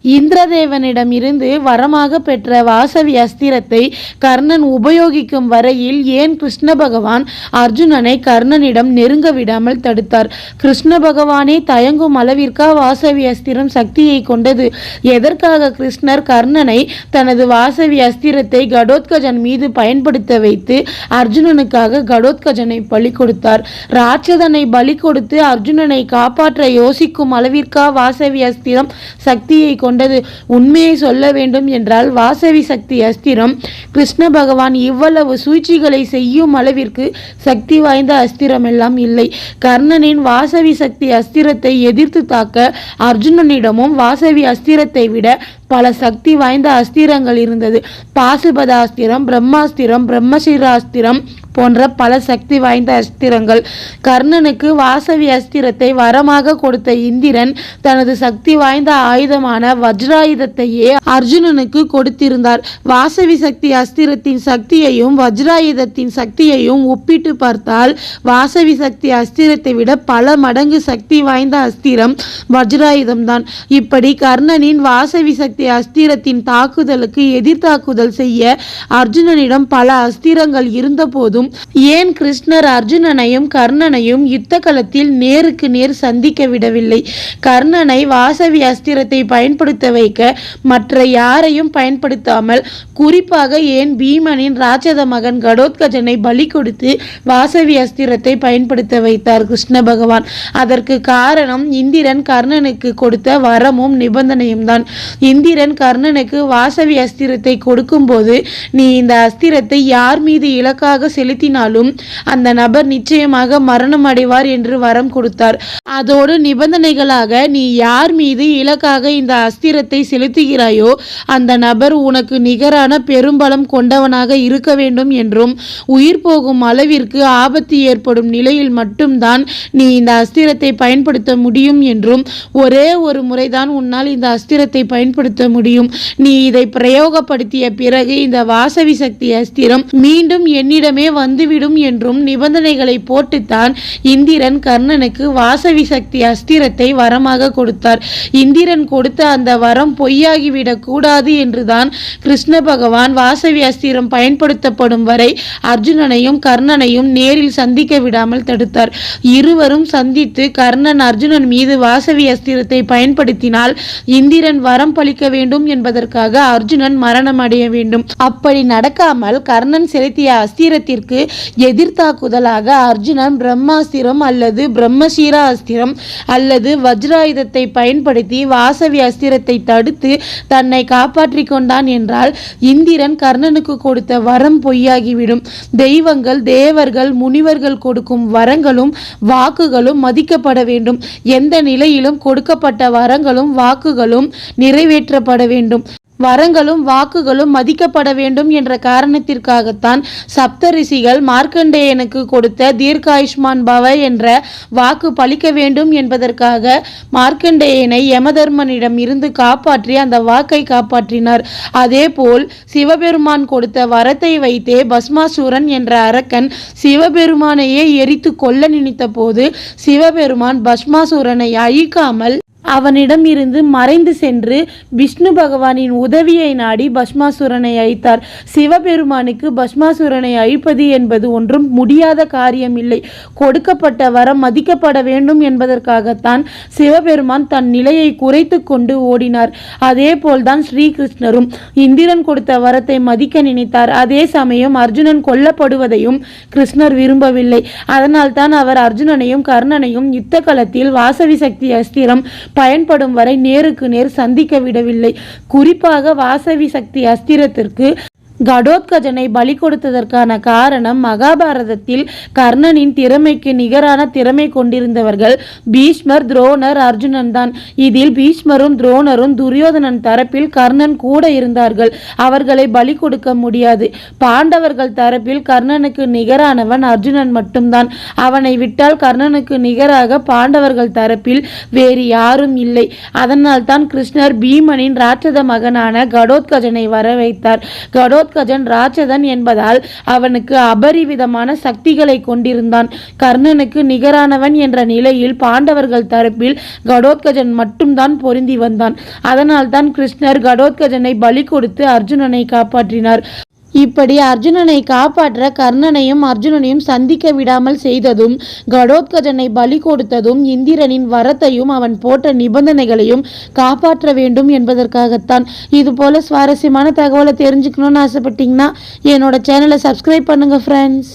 இந்திரதேவனிடமிருந்து வரமாக பெற்ற வாசவி அஸ்திரத்தை கர்ணன் உபயோகிக்கும் வரையில் ஏன் கிருஷ்ண பகவான் அர்ஜுனனை கர்ணனிடம் நெருங்க விடாமல் தடுத்தார்? கிருஷ்ண பகவானே தயங்கும் அளவிற்கா வாசவி அஸ்திரம் சக்தியை கொண்டது? எதற்காக கிருஷ்ணர் கர்ணனை தனது வாசவி அஸ்திரத்தை கடோத்கஜன் மீது பயன்படுத்த வைத்து அர்ஜுனனுக்காக கடோத்கஜனை பலி கொடுத்தார்? ராட்சதனை பலி கொடுத்து அர்ஜுனனை காப்பாற்ற யோசிக்கும் அளவிற்கா வாசவி அஸ்திரம் சக்தியை கொண்டது? உண்மையை சொல்ல வேண்டும் என்றால் வாசவி சக்தி அஸ்திரம் கிருஷ்ண பகவான் இவ்வளவு சூழ்ச்சிகளை செய்யும் அளவிற்கு சக்தி வாய்ந்த அஸ்திரம் எல்லாம் இல்லை. கர்ணனின் வாசவி சக்தி அஸ்திரத்தை எதிர்த்து தாக்க அர்ஜுனனிடமும் வாசவி அஸ்திரத்தை விட பல சக்தி வாய்ந்த அஸ்திரங்கள் இருந்தது. பாசுபதாஸ்திரம், பிரம்மாஸ்திரம், பிரம்மசிராஸ்திரம் போன்ற பல சக்தி வாய்ந்த அஸ்திரங்கள். கர்ணனுக்கு வாசவி அஸ்திரத்தை வரமாக கொடுத்த இந்திரன் தனது சக்தி வாய்ந்த ஆயுதமான வஜ்ராயுதத்தையே அர்ஜுனனுக்கு கொடுத்திருந்தார். வாசவி சக்தி அஸ்திரத்தின் சக்தியையும் வஜ்ராயுதத்தின் சக்தியையும் ஒப்பிட்டு பார்த்தால் வாசவி சக்தி அஸ்திரத்தை விட பல மடங்கு சக்தி வாய்ந்த அஸ்திரம் வஜ்ராயுதம் தான். இப்படி கர்ணனின் வாசவி சக்தி அஸ்திரத்தின் தாக்குதலுக்கு எதிர்த்தாக்குதல் செய்ய அர்ஜுனனிடம் பல அஸ்திரங்கள் இருந்த போதும் ஏன் கிருஷ்ணர் அர்ஜுனனையும் கர்ணனையும் யுத்த களத்தில் நேருக்கு நேர் சந்திக்க விடவில்லை? கர்ணனை வாசவி அஸ்திரத்தை பயன்படுத்த வைக்க மற்ற யாரையும் பயன்படுத்தாமல் குறிப்பாக ஏன் பீமனின் ராட்சத மகன் கடோத்கஜனை பலி கொடுத்து வாசவி அஸ்திரத்தை பயன்படுத்த வைத்தார் கிருஷ்ண பகவான்? அதற்கு காரணம் இந்திரன் கர்ணனுக்கு கொடுத்த வரமும் நிபந்தனையும் தான். இந்திரன் கர்ணனுக்கு வாசவி அஸ்திரத்தை கொடுக்கும் போது, நீ இந்த அஸ்திரத்தை யார் மீது இலக்காக செலுத்தினாலும் அந்த நபர் நிச்சயமாக மரணம் அடைவார் என்று வரம் கொடுத்தார். அதோடு நிபந்தனைகளாக, நீ யார் மீது இலக்காக இந்த அஸ்திரத்தை செலுத்துகிறாயோ அந்த நபர் உனக்கு நிகரான பெரும்பலம் கொண்டவனாக இருக்க வேண்டும் என்றும், உயிர் போகும் அளவிற்கு ஆபத்து ஏற்படும் நிலையில் மட்டும்தான் நீ இந்த அஸ்திரத்தை பயன்படுத்த முடியும் என்றும், ஒரே ஒரு முறைதான் உன்னால் இந்த அஸ்திரத்தை பயன்படுத்த முடியும். நீ இதை பிரயோகப்படுத்திய பிறகு இந்த வாசவி சக்தி அஸ்திரம் மீண்டும் என்னிடமே வந்துவிடும் என்றும் நிபந்தனைகளை போட்டுத்தான் இந்திரன் கர்ணனுக்கு வாசவி சக்தி அஸ்திரத்தை வரமாக கொடுத்தார். இந்திரன் கொடுத்த அந்த வரம் பொய்யாகிவிடக் கூடாது என்றுதான் கிருஷ்ண பகவான் வாசவி அஸ்திரம் பயன்படுத்தப்படும் வரை அர்ஜுனனையும் கர்ணனையும் நேரில் சந்திக்க விடாமல் தடுத்தார். இருவரும் சந்தித்து கர்ணன் அர்ஜுனன் மீது வாசவி அஸ்திரத்தை பயன்படுத்தினால் இந்திரன் வரம் பலிக்க வேண்டும் என்பதற்காக அர்ஜுனன் மரணம் அடைய வேண்டும். அப்படி நடக்காமல் கர்ணன் செலுத்திய அஸ்திரத்திற்கு எதிர்த்தாக்குதலாக அர்ஜுனன் பிரம்மாஸ்திரம் அல்லது பிரம்மசீரா அஸ்திரம் அல்லது வஜ்ராயுதத்தை பயன்படுத்தி வாசவி அஸ்திரத்தை தடுத்து தன்னை காப்பாற்றிக் கொண்டான் என்றால் இந்திரன் கர்ணனுக்கு கொடுத்த வரம் பொய்யாகிவிடும். தெய்வங்கள், தேவர்கள், முனிவர்கள் கொடுக்கும் வரங்களும் வாக்குகளும் மதிக்கப்பட வேண்டும். எந்த நிலையிலும் கொடுக்கப்பட்ட வரங்களும் வாக்குகளும் நிறைவேற்றப்பட வேண்டும். வரங்களும் வாக்குகளும் மதிக்கப்பட வேண்டும் என்ற காரணத்திற்காகத்தான் சப்த ரிஷிகள் மார்க்கண்டேயனுக்கு கொடுத்த தீர்காயுஷ்மான் பவ என்ற வாக்கு பலிக்க வேண்டும் என்பதற்காக மார்க்கண்டேயனை யமதர்மனிடம் இருந்து காப்பாற்றி அந்த வாக்கை காப்பாற்றினார். அதேபோல் சிவபெருமான் கொடுத்த வரத்தை வைத்தே பஸ்மாசூரன் என்ற அரக்கன் சிவபெருமானையே எரித்து கொல்ல நினைத்த போது சிவபெருமான் பஸ்மாசூரனை அழிக்காமல் அவனிடம் இருந்து மறைந்து சென்று விஷ்ணு பகவானின் உதவியை நாடி பஸ்மாசுரனை அழித்தார். சிவபெருமானுக்கு பஸ்மாசுரனை அழிப்பது என்பது ஒன்றும் முடியாத காரியம் இல்லை. கொடுக்கப்பட்ட வரம் மதிக்கப்பட வேண்டும் என்பதற்காகத்தான் சிவபெருமான் தன் நிலையை குறைத்து கொண்டு ஓடினார். அதே போல்தான் ஸ்ரீகிருஷ்ணரும் இந்திரன் கொடுத்த வரத்தை மதிக்க நினைத்தார். அதே சமயம் அர்ஜுனன் கொல்லப்படுவதையும் கிருஷ்ணர் விரும்பவில்லை. அதனால் தான் அவர் அர்ஜுனனையும் கர்ணனையும் யுத்த களத்தில் வாசவி சக்தி அஸ்திரம் பயன்படும் வரை நேருக்கு நேர் சந்திக்க விடவில்லை. குறிப்பாக வாசவி சக்தி அஸ்திரத்திற்கு கடோத்கஜனை பலி கொடுத்ததற்கான காரணம், மகாபாரதத்தில் கர்ணனின் திறமைக்கு நிகரான திறமை கொண்டிருந்தவர்கள் பீஷ்மர், துரோணர், அர்ஜுனன் தான். இதில் பீஷ்மரும் துரோணரும் துரியோதனன் தரப்பில் கர்ணன் கூட இருந்தார்கள். அவர்களை பலி கொடுக்க முடியாது. பாண்டவர்கள் தரப்பில் கர்ணனுக்கு நிகரானவன் அர்ஜுனன் மட்டும்தான். அவனை விட்டால் கர்ணனுக்கு நிகராக பாண்டவர்கள் தரப்பில் வேறு யாரும் இல்லை. அதனால் தான் கிருஷ்ணர் பீமனின் ராட்சத மகனான கடோத்கஜனை வர வைத்தார். கடோத்கஜன் ராட்சதன் என்பதால் அவனுக்கு அபரிவிதமான சக்திகளை கொண்டிருந்தான். கர்ணனுக்கு நிகரானவன் என்ற நிலையில் பாண்டவர்கள் தரப்பில் கடோத்கஜன் மட்டும்தான் பொருந்தி வந்தான். அதனால் தான் கிருஷ்ணர் கடோத்கஜனை பலி கொடுத்து அர்ஜுனனை காப்பாற்றினார். இப்படி அர்ஜுனனை காப்பாற்ற கர்ணனையும் அர்ஜுனனையும் சந்திக்க விடாமல் செய்ததும், கடோத்கஜனை பலி கொடுத்ததும், இந்திரனின் வரத்தையும் அவன் போட்ட நிபந்தனைகளையும் காப்பாற்ற வேண்டும் என்பதற்காகத்தான். இது போல சுவாரஸ்யமான தகவலை தெரிஞ்சுக்கணும்னு ஆசைப்பட்டீங்கன்னா என்னோட சேனலை சப்ஸ்கிரைப் பண்ணுங்க ஃப்ரெண்ட்ஸ்.